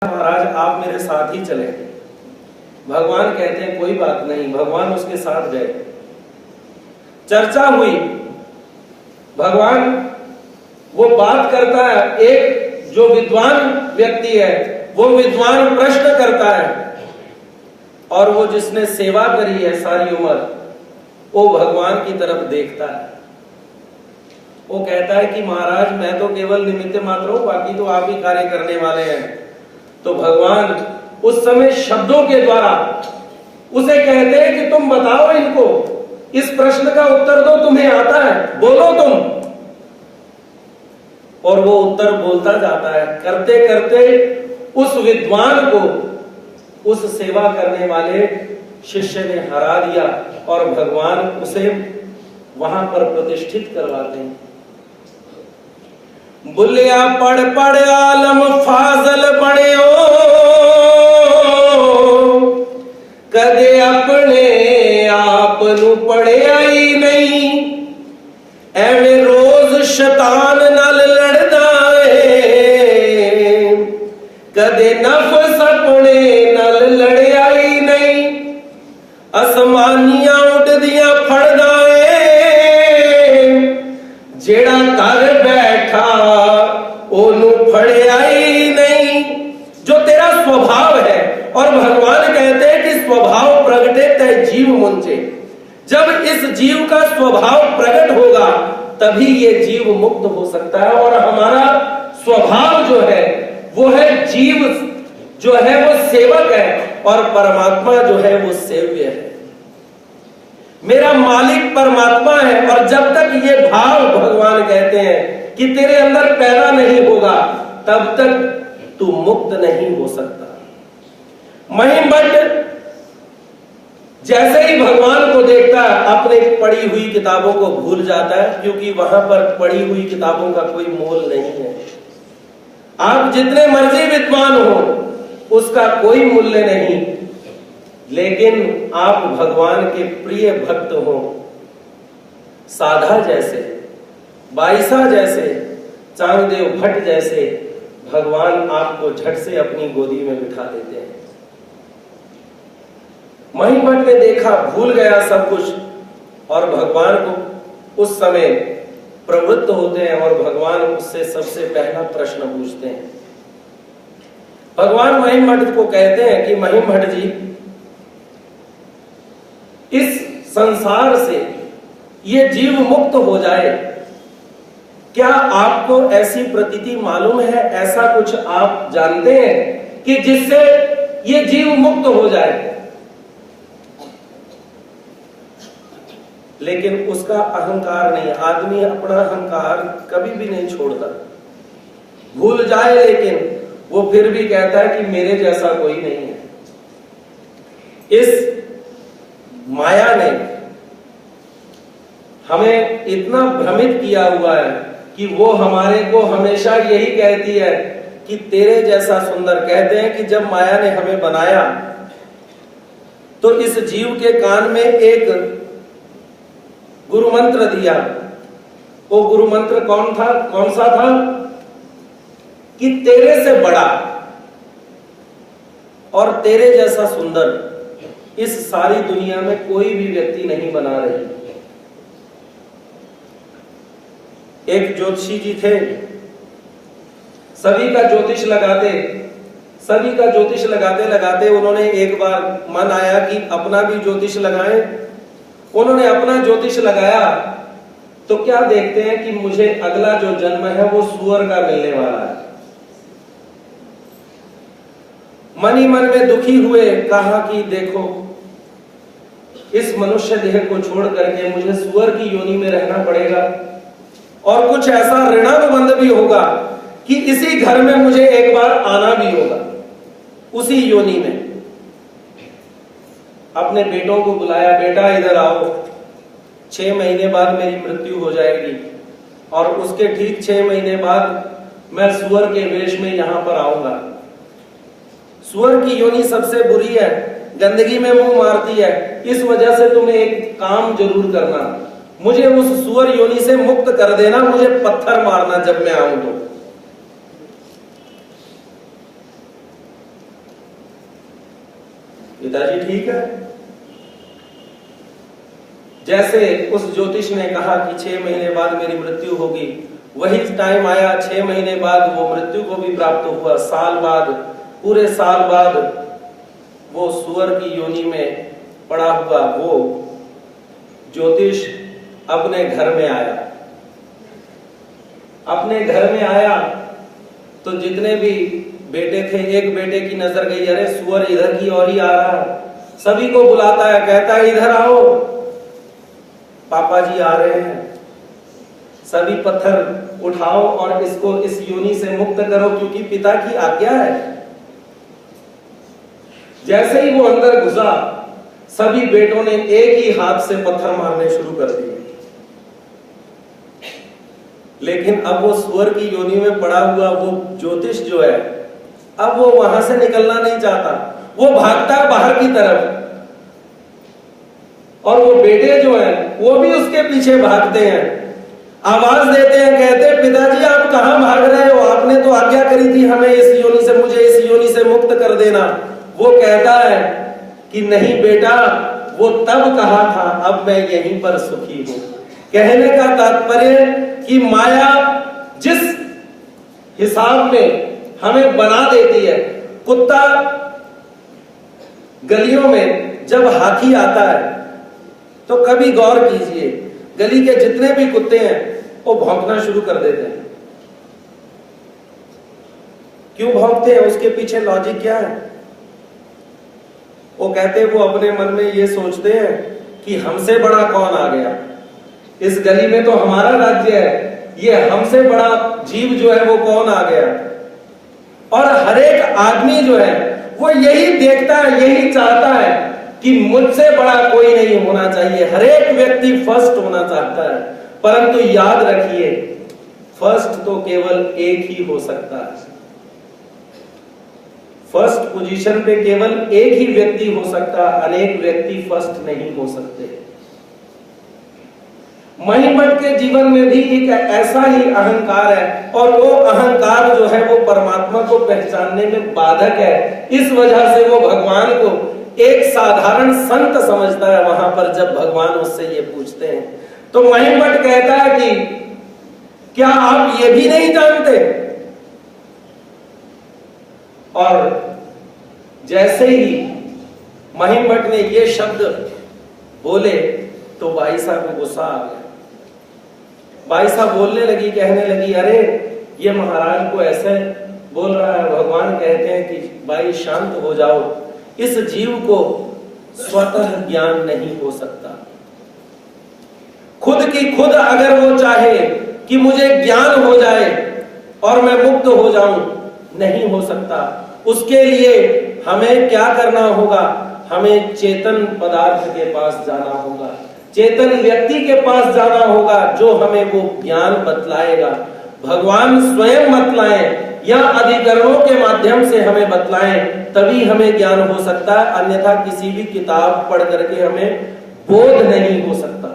महाराज आप मेरे साथ ही चले। भगवान कहते हैं कोई बात नहीं। भगवान उसके साथ गए, चर्चा हुई। भगवान वो बात करता है, एक जो विद्वान व्यक्ति है वो विद्वान प्रश्न करता है, और वो जिसने सेवा करी है सारी उम्र वो भगवान की तरफ देखता है। वो कहता है कि महाराज मैं तो केवल निमित्त मात्र हूं, बाकी तो आप ही कार्य करने वाले हैं। तो भगवान उस समय शब्दों के द्वारा उसे कहते हैं कि तुम बताओ इनको, इस प्रश्न का उत्तर दो, तुम्हें आता है, बोलो तुम। और वो उत्तर बोलता जाता है। करते करते उस विद्वान को उस सेवा करने वाले शिष्य ने हरा दिया, और भगवान उसे वहां पर प्रतिष्ठित करवाते हैं। बुलिया पढ़ पढ़ आलम फाजल बणियो, कदे अपने आप नू पढ़िया ही नहीं। एवें रोज शैतान नाल लड़दा है, कदे नफ्स अपने नाल लड़िया ही नहीं। असमानियां उड़दियां फड़दा है, जेड़ा कर बैठा ओनू फड़िया ही नहीं। जो तेरा स्वभाव है, और भगवान कहते हैं कि स्वभाव प्रगटे तय जीव मुंचे। जब इस जीव का स्वभाव प्रकट होगा तभी ये जीव मुक्त हो सकता है। और हमारा स्वभाव जो है वो है, जीव जो है वो सेवक है, और परमात्मा जो है वो सेव्य है। मेरा मालिक परमात्मा है, और जब तक ये भाव भगवान कहते हैं कि तेरे अंदर पैदा नहीं होगा तब तक तू मुक्त नहीं हो सकता। महिमभट्ट जैसे ही भगवान को देखता है अपने पढ़ी हुई किताबों को भूल जाता है, क्योंकि वहां पर पढ़ी हुई किताबों का कोई मोल नहीं है। आप जितने मर्जी विद्वान हो उसका कोई मूल्य नहीं, लेकिन आप भगवान के प्रिय भक्त हो। साधा जैसे, बाईसा जैसे, चांगदेव भट्ट जैसे भगवान आपको झट से अपनी गोदी में बिठा देते हैं। महिमभट्ट ने देखा, भूल गया सब कुछ, और भगवान को उस समय प्रवृत्त होते हैं, और भगवान उससे सबसे पहला प्रश्न पूछते हैं। भगवान महिमभट्ट को कहते हैं कि महिमभट्ट जी, इस संसार से ये जीव मुक्त हो जाए, क्या आपको ऐसी प्रतीति मालूम है, ऐसा कुछ आप जानते हैं कि जिससे ये जीव मुक्त हो जाए? लेकिन उसका अहंकार नहीं। आदमी अपना अहंकार कभी भी नहीं छोड़ता। भूल जाए लेकिन वो फिर भी कहता है कि मेरे जैसा कोई नहीं है। इस माया ने हमें इतना भ्रमित किया हुआ है कि वो हमारे को हमेशा यही कहती है कि तेरे जैसा सुंदर। कहते हैं कि जब माया ने हमें बनाया तो इस जीव के कान में एक गुरु मंत्र दिया। वो गुरु मंत्र कौन सा था? कि तेरे से बड़ा और तेरे जैसा सुंदर इस सारी दुनिया में कोई भी व्यक्ति नहीं बना रही। एक ज्योतिषी जी थे, सभी का ज्योतिष लगाते लगाते उन्होंने एक बार मन आया कि अपना भी ज्योतिष लगाएं। उन्होंने अपना ज्योतिष लगाया तो क्या देखते हैं कि मुझे अगला जो जन्म है वो सूअर का मिलने वाला है। मन ही मन में दुखी हुए, कहा कि देखो इस मनुष्य देह को छोड़ करके मुझे सूअर की योनि में रहना पड़ेगा, और कुछ ऐसा ऋणानुबंध भी होगा कि इसी घर में मुझे एक बार आना भी होगा, उसी योनि में। अपने बेटों को बुलाया, बेटा इधर आओ, 6 महीने बाद मेरी मृत्यु हो जाएगी, और उसके ठीक 6 महीने बाद मैं सूअर के वेश में यहां पर आऊंगा। सूअर की योनि सबसे बुरी है, गंदगी में मुंह मारती है, इस वजह से तुम्हें एक काम जरूर करना, मुझे उस सूअर योनि से मुक्त कर देना, मुझे पत्थर मारना जब मैं आऊं तो। पिताजी ठीक है। जैसे उस ज्योतिष ने कहा कि 6 महीने बाद मेरी मृत्यु होगी, वही टाइम आया, 6 महीने बाद वो मृत्यु को भी प्राप्त हुआ। साल बाद, पूरे साल बाद वो सुअर की योनि में पड़ा हुआ वो ज्योतिष अपने घर में आया। अपने घर में आया तो जितने भी बेटे थे, एक बेटे की नजर गई, अरे सुअर इधर की ओर ही आ रहा है। सभी को बुलाता है, कहता है इधर आओ, पापा जी आ रहे हैं, सभी पत्थर उठाओ और इसको इस योनि से मुक्त करो, क्योंकि पिता की आज्ञा है। जैसे ही वो अंदर घुसा, सभी बेटों ने एक ही हाथ से पत्थर मारने शुरू कर दिए। लेकिन अब वो सुअर की योनि में पड़ा हुआ वो ज्योतिष जो है, अब वो वहां से निकलना नहीं चाहता, वो भागता है बाहर की तरफ। और वो बेटे जो हैं वो भी उसके पीछे भागते हैं, आवाज देते हैं, कहते हैं पिताजी आप कहां भाग रहे हो, आपने तो आज्ञा करी थी हमें इस योनि से, मुझे इस योनि से मुक्त कर देना। वो कहता है कि नहीं बेटा, वो तब कहा था, अब मैं यहीं पर सुखी हूं। कहने का तात्पर्य कि माया जिस हिसाब में हमें बना देती है, कुत्ता गलियों में जब हाथी आता है तो कभी गौर कीजिए, गली के जितने भी कुत्ते हैं वो भौंकना शुरू कर देते हैं। क्यों भौंकते हैं? उसके पीछे लॉजिक क्या है? वो कहते हैं, वो अपने मन में ये सोचते हैं कि हमसे बड़ा कौन आ गया, इस गली में तो हमारा राज्य है, ये हमसे बड़ा जीव जो है वो कौन आ गया। और हर एक आदमी जो है वो यही देखता है, यही चाहता है कि मुझसे बड़ा कोई नहीं होना चाहिए। हर एक व्यक्ति फर्स्ट होना चाहता है, परंतु याद रखिए फर्स्ट तो केवल एक ही हो सकता है। फर्स्ट पोजीशन पे केवल एक ही व्यक्ति हो सकता है, अनेक व्यक्ति फर्स्ट नहीं हो सकते। महिमट के जीवन में भी एक ऐसा ही अहंकार है, और वो अहंकार जो है वो परमात्मा को पहचानने में बाधक है। इस वजह से वो भगवान को एक साधारण संत समझता है। वहां पर जब भगवान उससे ये पूछते हैं तो महिमट कहता है कि क्या आप ये भी नहीं जानते? और जैसे ही महिमट ने ये शब्द बोले तो बाई साहब को गुस्सा आ गया। बाई साहब बोलने लगी, कहने लगी, अरे ये महाराज को ऐसे बोल रहा है। भगवान कहते हैं कि बाई शांत हो जाओ, इस जीव को स्वतः ज्ञान नहीं हो सकता। खुद की खुद अगर वो चाहे कि मुझे ज्ञान हो जाए और मैं मुक्त हो जाऊं, नहीं हो सकता। उसके लिए हमें क्या करना होगा? हमें चेतन पदार्थ के पास जाना होगा, चेतन व्यक्ति के पास जाना होगा, जो हमें वो ज्ञान बतलाएगा। भगवान स्वयं बतलाएं या अधिकरणों के माध्यम से हमें बतलाएं, तभी हमें ज्ञान हो सकता है। अन्यथा किसी भी किताब पढ़ करके हमें बोध नहीं हो सकता।